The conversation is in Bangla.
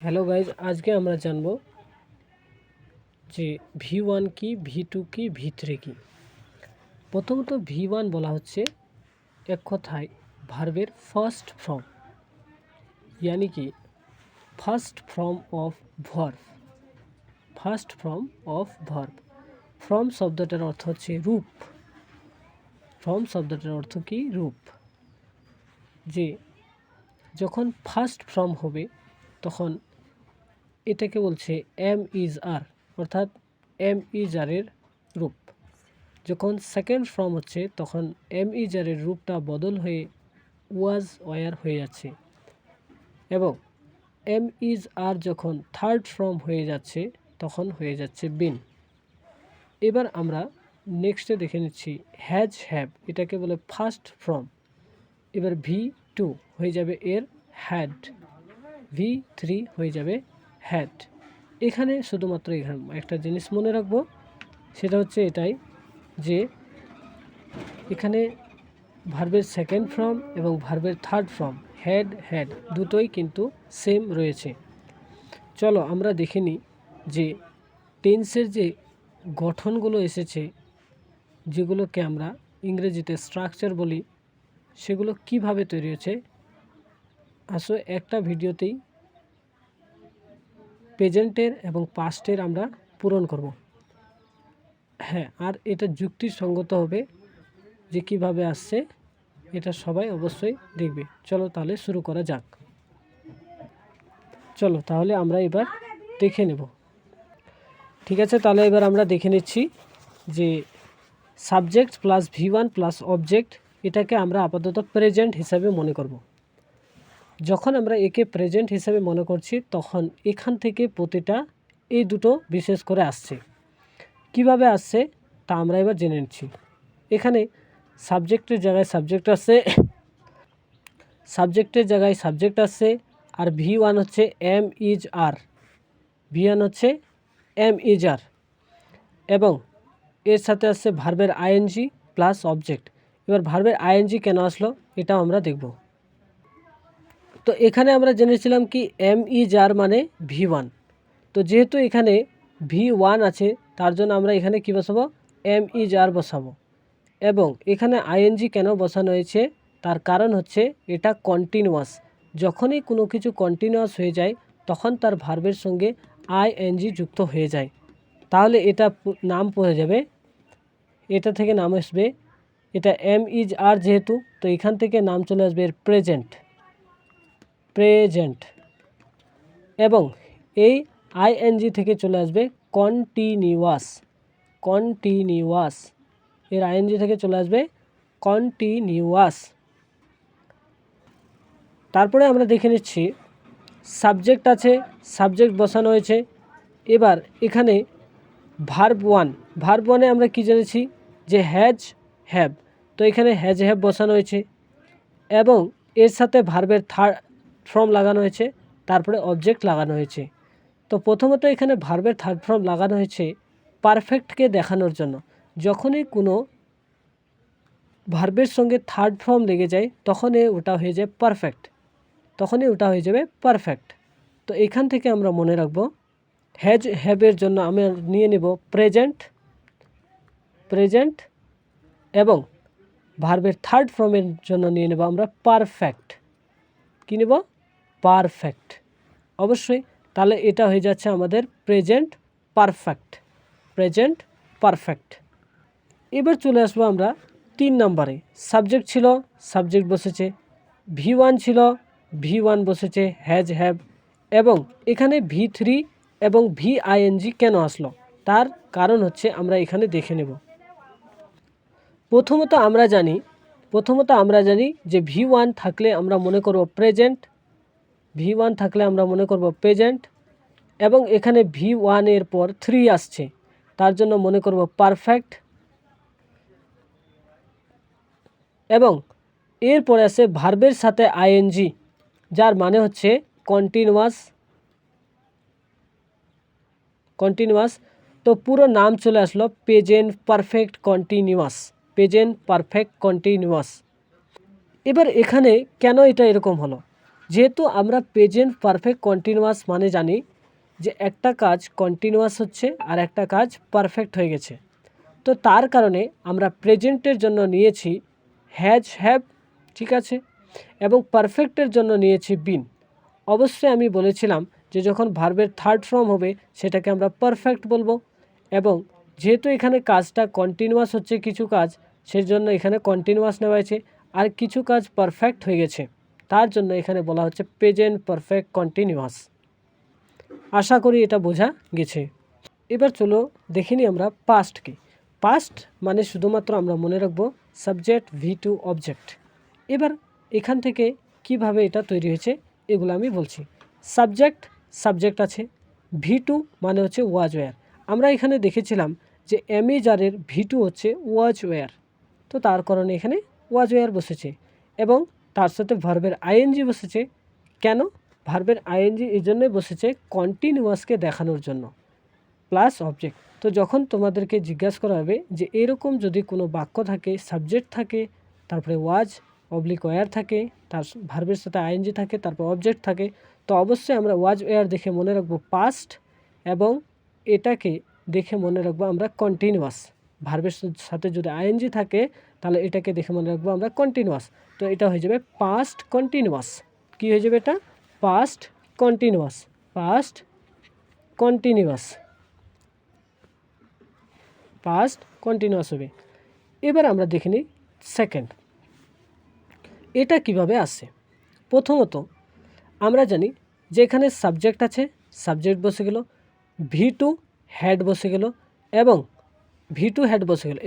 হ্যালো গাইজ, আজকে আমরা জানব যে V1 কি, V2 কি, V3 কি। প্রথমত V1 বলা হচ্ছে এক কথায় ভার্বের ফার্স্ট ফর্ম, ইয়ানি কি first form of verb. First form of verb. Form শব্দটার অর্থ হচ্ছে রূপ। ফর্ম শব্দটার অর্থ কি? রূপ। যে যখন ফার্স্ট ফর্ম হবে তখন এটাকে বলছে এম ইজ আর, অর্থাৎ এম ইজ আরের রূপ। যখন সেকেন্ড ফর্ম হচ্ছে তখন এম ইজ আরের রূপটা বদল হয়ে ওয়াজ ওয়ার হয়ে যাচ্ছে, এবং এম ইজ আর যখন থার্ড ফর্ম হয়ে যাচ্ছে তখন হয়ে যাচ্ছে বিন। এবার আমরা নেক্সটে দেখে নিচ্ছি হ্যাজ হ্যাভ, এটাকে বলে ফার্স্ট ফর্ম। এবার V2 হয়ে যাবে এর হ্যাড, V3 হয়ে যাবে হ্যাড। এখানে শুধুমাত্র এখানে একটা জিনিস মনে রাখবো, সেটা হচ্ছে এটাই যে এখানে ভার্বের সেকেন্ড ফর্ম এবং ভার্বের থার্ড ফর্ম হ্যাড দুটোই কিন্তু সেম রয়েছে। চলো আমরা দেখে নিই যে টেন্সের যে গঠনগুলো এসেছে, যেগুলোকে আমরা ইংরেজিতে স্ট্রাকচার বলি, সেগুলো কিভাবে তৈরি হয়েছে। আসলে একটা ভিডিওতেই প্রেজেন্টের এবং পাস্টের আমরা পূরণ করব। হ্যাঁ, আর এটা যুক্তিসঙ্গত হবে যে কিভাবে আসছে, এটা সবাই অবশ্যই দেখবে। চলো তাহলে শুরু করা যাক। চলো তাহলে আমরা এবার দেখে নেব। ঠিক আছে, তাহলে এবার আমরা দেখে নিচ্ছি যে subject plus V1 plus object, এটাকে আমরা আপাতত প্রেজেন্ট হিসাবে মনে করব। যখন আমরা একে প্রেজেন্ট হিসাবে মনে করছি তখন এখান থেকে প্রতিটা এই দুটো বিশেষ করে আসছে। কিভাবে আসছে তা আমরা এবার জেনে নিচ্ছি। এখানে সাবজেক্টের জায়গায় সাবজেক্ট আসছে, সাবজেক্টের জায়গায় সাবজেক্ট আসছে, আর V1 হচ্ছে এম ইজ আর, V1 হচ্ছে এম ইজ আর, এবং এর সাথে আসছে ভার্বের আইএনজি প্লাস অবজেক্ট। এবার ভার্বের আইএনজি কেন আসলো এটাও আমরা দেখব। তো এখানে আমরা জেনেছিলাম কি এম ইজ আর মানে V1। তো যেহেতু এখানে V1 আছে তার জন্য আমরা এখানে কী বসাবো? এম ইজ আর বসাবো। এবং এখানে আইএনজি কেন বসানো হয়েছে তার কারণ হচ্ছে এটা কন্টিনিউয়াস। যখনই কোনো কিছু কন্টিনিউয়াস হয়ে যায় তখন তার ভার্বের সঙ্গে আইএনজি যুক্ত হয়ে যায়, তাহলে এটা নাম পড়ে যাবে, এটা থেকে নাম আসবে, এটা এম ইজ আর যেহেতু, তো এখান থেকে নাম চলে আসবে এর প্রেজেন্ট। প্রেজেন্ট। এবং এই আইএনজি থেকে চলে আসবে কন্টিনিউয়াস। কন্টিনিউয়াস, এর আইএনজি থেকে চলে আসবে কন্টিনিউয়াস। তারপরে আমরা দেখে নিচ্ছি সাবজেক্ট আছে, সাবজেক্ট বসানো হয়েছে। এবার এখানে ভার্ব ওয়ানে আমরা কি জেনেছি যে হ্যাজ হ্যাভ, তো এখানে হ্যাজ হ্যাভ বসানো হয়েছে এবং এর সাথে ভার্বের থার্ড ফর্ম লাগানো হয়েছে, তারপরে অবজেক্ট লাগানো হয়েছে। তো প্রথমত এখানে ভার্বের থার্ড ফর্ম লাগানো হয়েছে পারফেক্টকে দেখানোর জন্য। যখনই কোনো ভার্বের সঙ্গে থার্ড ফর্ম লেগে যায় তখনই ওটা হয়ে যায় পারফেক্ট, তখনই ওটা হয়ে যাবে পারফেক্ট। তো এখান থেকে আমরা মনে রাখব হ্যাজ হ্যাভের জন্য আমরা নিয়ে নেব প্রেজেন্ট, প্রেজেন্ট, এবং ভার্বের থার্ড ফর্মের জন্য নিয়ে নেব আমরা পারফেক্ট। কী নেব? পারফেক্ট। অবশ্যই, তাহলে এটা হয়ে যাচ্ছে আমাদের প্রেজেন্ট পারফেক্ট। Present perfect. এবার চলে আসবো আমরা 3 নম্বরে। সাবজেক্ট ছিল, সাবজেক্ট বসেছে। V1 ছিল, V1 বসেছে হ্যাজ হ্যাভ। এবং এখানে V3 এবং VING কেন আসলো তার কারণ হচ্ছে আমরা এখানে দেখে নেব। প্রথমত আমরা জানি যে V1 থাকলে আমরা মনে করব প্রেজেন্ট, V1 থাকলে আমরা মনে করব প্রেজেন্ট, এবং এখানে V1 এর পর 3 আসছে তার জন্য মনে করব পারফেক্ট, এবং এরপরে আছে ভার্বের সাথে আইএনজি যার মানে হচ্ছে কন্টিনিউয়াস। তো পুরো নাম চলে আসলো present perfect continuous. Present perfect continuous. এবার এখানে কেন এটা এরকম হলো যেহেতু আমরা প্রেজেন্ট পারফেক্ট কন্টিনিউয়াস মানে জানি যে একটা কাজ কন্টিনিউয়াস হচ্ছে আর একটা কাজ পারফেক্ট হয়ে গেছে, তো তার কারণে আমরা প্রেজেন্টের জন্য নিয়েছি হ্যাজ হ্যাভ, ঠিক আছে, এবং পারফেক্টের জন্য নিয়েছি বিন। অবশ্যই আমি বলেছিলাম যে যখন ভার্বের থার্ড ফর্ম হবে সেটাকে আমরা পারফেক্ট বলবো, এবং যেহেতু এখানে কাজটা কন্টিনিউয়াস হচ্ছে কিছু কাজ, সেই জন্য এখানে কন্টিনিউয়াস নেওয়া হয়েছে, আর কিছু কাজ পারফেক্ট হয়ে গেছে, তার জন্য এখানে বলা হচ্ছে প্রেজেন্ট পারফেক্ট কন্টিনিউয়াস। আশা করি এটা বোঝা গেছে। এবার চলো দেখিনি আমরা পাস্ট কি। পাস্ট মানে শুধুমাত্র আমরা মনে রাখবো সাবজেক্ট V2 অবজেক্ট। এবার এখান থেকে কিভাবে এটা তৈরি হয়েছে এগুলো আমি বলছি। সাবজেক্ট আছে, V2 মানে হচ্ছে ওয়াজ ওয়্যার। আমরা এখানে দেখেছিলাম যে অ্যামেজারের V2 হচ্ছে ওয়াজ ওয়্যার, তো তার কারণে এখানে ওয়াজ ওয়্যার বসেছে, এবং তার সাথে ভার্বের আইএনজি বসেছে। কেন ভার্বের আইএনজি এই জন্যই বসেছে কন্টিনিউয়াসকে দেখানোর জন্য, প্লাস অবজেক্ট। তো যখন তোমাদেরকে জিজ্ঞাসা করা হবে যে এরকম যদি কোনো বাক্য থাকে, সাবজেক্ট থাকে, তারপরে ওয়াজ অবলিক ওয়্যার থাকে, তার ভার্বের সাথে আইএনজি থাকে, তারপর অবজেক্ট থাকে, তো অবশ্যই আমরা ওয়াজ ওয়্যার দেখে মনে রাখবো পাস্ট, এবং এটাকে দেখে মনে রাখবো আমরা কন্টিনিউয়াস। ভার্বের সাথে যদি আইএনজি থাকে তাহলে এটাকে দেখে মনে রাখবো আমরা কন্টিনিউয়াস। তো এটা হয়ে যাবে পাস্ট কন্টিনিউয়াস। কী হয়ে যাবে এটা? Past continuous, past continuous, past continuous হবে। এবার আমরা দেখে নিই সেকেন্ড, এটা কিভাবে আসে। প্রথমত আমরা জানি যে এখানে সাবজেক্ট আছে, সাবজেক্ট বসে গেল, V2 হেড বসে গেল, এবং V2 হেড বসে গেল।